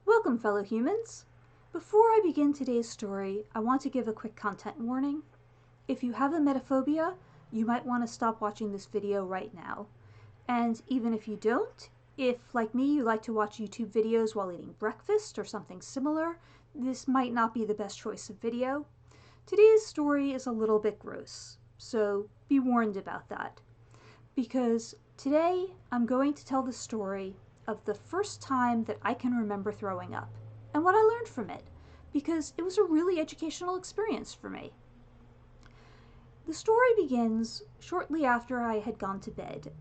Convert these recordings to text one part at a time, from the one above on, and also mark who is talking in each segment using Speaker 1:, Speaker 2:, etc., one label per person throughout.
Speaker 1: Welcome, fellow humans! Before I begin today's story, I want to give a quick content warning. If you have emetophobia, you might want to stop watching this video right now. And even if you don't, if, like me, you like to watch YouTube videos while eating breakfast or something similar, this might not be the best choice of video. Today's story is a little bit gross, so be warned about that. Because today I'm going to tell the story of the first time that I can remember throwing up, and what I learned from it, because it was a really educational experience for me. The story begins shortly after I had gone to bed.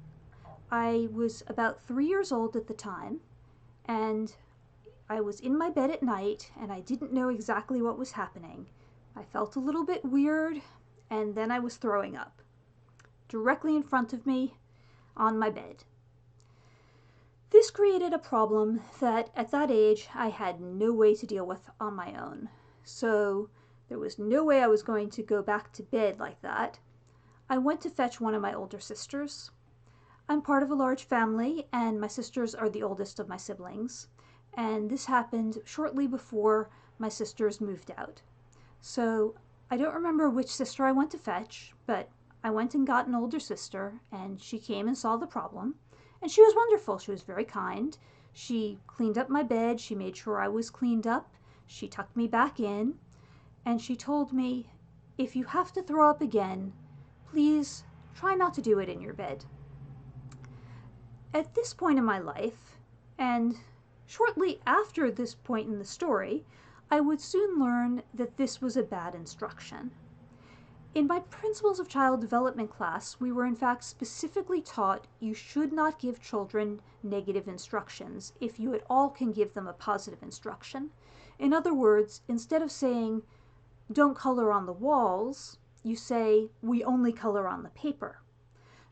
Speaker 1: I was about 3 years old at the time, and I was in my bed at night, and I didn't know exactly what was happening. I felt a little bit weird, and then I was throwing up, directly in front of me, on my bed. This created a problem that at that age I had no way to deal with on my own. So there was no way I was going to go back to bed like that. I went to fetch one of my older sisters. I'm part of a large family, and my sisters are the oldest of my siblings. And this happened shortly before my sisters moved out. So I don't remember which sister I went to fetch, but I went and got an older sister, and she came and saw the problem. And she was wonderful. She was very kind. She cleaned up my bed. She made sure I was cleaned up. She tucked me back in. And she told me, if you have to throw up again, please try not to do it in your bed. At this point in my life, and shortly after this point in the story, I would soon learn that this was a bad instruction. In my Principles of Child Development class, we were in fact specifically taught you should not give children negative instructions if you at all can give them a positive instruction. In other words, instead of saying, don't color on the walls, you say, we only color on the paper.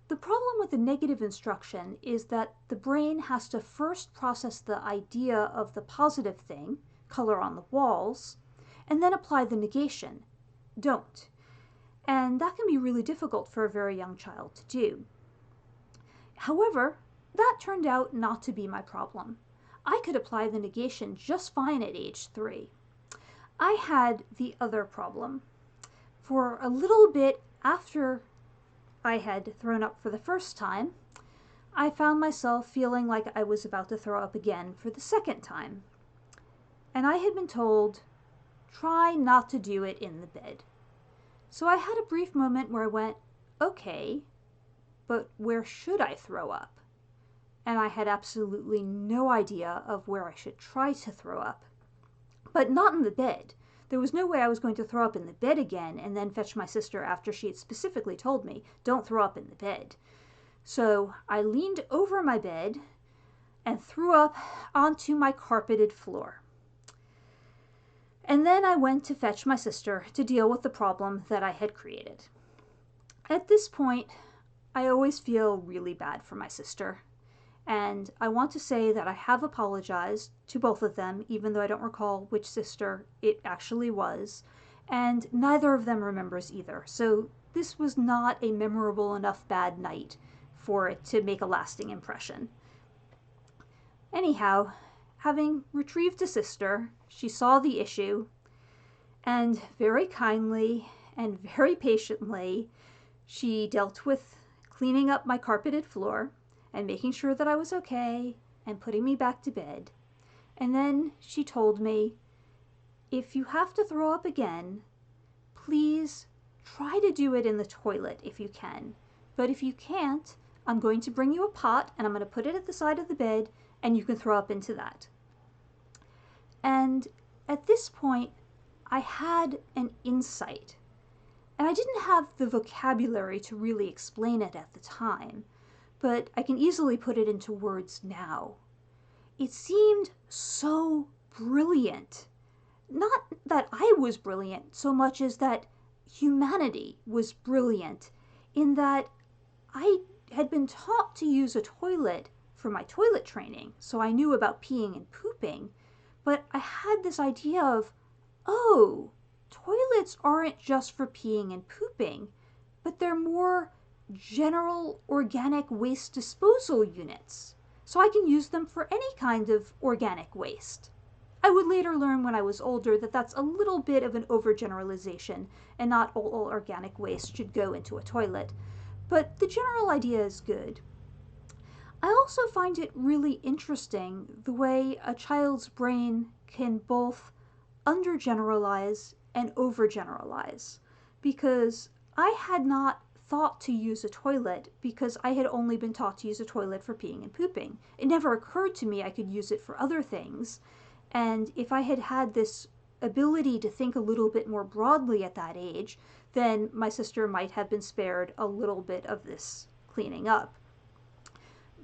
Speaker 1: The problem with the negative instruction is that the brain has to first process the idea of the positive thing, color on the walls, and then apply the negation, don't. And that can be really difficult for a very young child to do. However, that turned out not to be my problem. I could apply the negation just fine at age 3. I had the other problem. For a little bit after I had thrown up for the first time, I found myself feeling like I was about to throw up again for the second time. And I had been told, try not to do it in the bed. So I had a brief moment where I went, okay, but where should I throw up? And I had absolutely no idea of where I should try to throw up. But not in the bed. There was no way I was going to throw up in the bed again and then fetch my sister after she had specifically told me, don't throw up in the bed. So I leaned over my bed and threw up onto my carpeted floor. And then I went to fetch my sister to deal with the problem that I had created. At this point, I always feel really bad for my sister. And I want to say that I have apologized to both of them, even though I don't recall which sister it actually was. And neither of them remembers either. So this was not a memorable enough bad night for it to make a lasting impression. Anyhow, having retrieved a sister, she saw the issue, and very kindly and very patiently, she dealt with cleaning up my carpeted floor and making sure that I was okay and putting me back to bed. And then she told me, if you have to throw up again, please try to do it in the toilet if you can. But if you can't, I'm going to bring you a pot and I'm going to put it at the side of the bed and you can throw up into that. And at this point, I had an insight. And I didn't have the vocabulary to really explain it at the time, but I can easily put it into words now. It seemed so brilliant. Not that I was brilliant so much as that humanity was brilliant, in that I had been taught to use a toilet for my toilet training, so I knew about peeing and pooping, but I had this idea of, oh, toilets aren't just for peeing and pooping, but they're more general organic waste disposal units, so I can use them for any kind of organic waste. I would later learn when I was older that that's a little bit of an overgeneralization, and not all organic waste should go into a toilet. But the general idea is good. I also find it really interesting the way a child's brain can both undergeneralize and overgeneralize, because I had not thought to use a toilet because I had only been taught to use a toilet for peeing and pooping. It never occurred to me I could use it for other things, and if I had had this ability to think a little bit more broadly at that age, then my sister might have been spared a little bit of this cleaning up.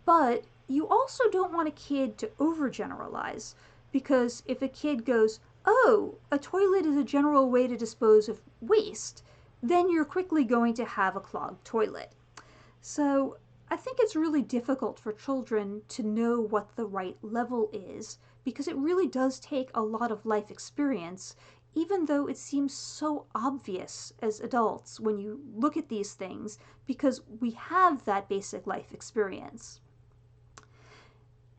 Speaker 1: But you also don't want a kid to overgeneralize, because if a kid goes, oh, a toilet is a general way to dispose of waste, then you're quickly going to have a clogged toilet. So I think it's really difficult for children to know what the right level is, because it really does take a lot of life experience, even though it seems so obvious as adults when you look at these things, because we have that basic life experience.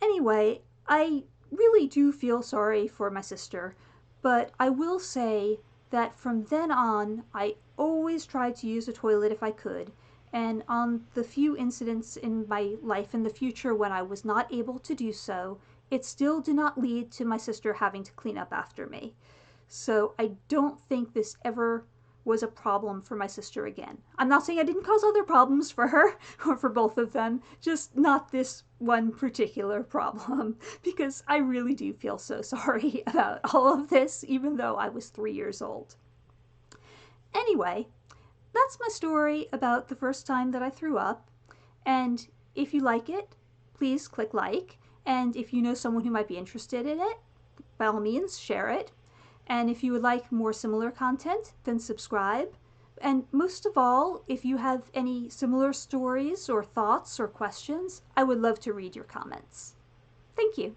Speaker 1: Anyway, I really do feel sorry for my sister, but I will say that from then on, I always tried to use a toilet if I could, and on the few incidents in my life in the future when I was not able to do so, it still did not lead to my sister having to clean up after me. So I don't think this ever was a problem for my sister again. I'm not saying I didn't cause other problems for her or for both of them, just not this one particular problem, because I really do feel so sorry about all of this, even though I was 3 years old. Anyway, that's my story about the first time that I threw up, and if you like it, please click like, and if you know someone who might be interested in it, by all means, share it. And if you would like more similar content, then subscribe. And most of all, if you have any similar stories or thoughts or questions, I would love to read your comments. Thank you.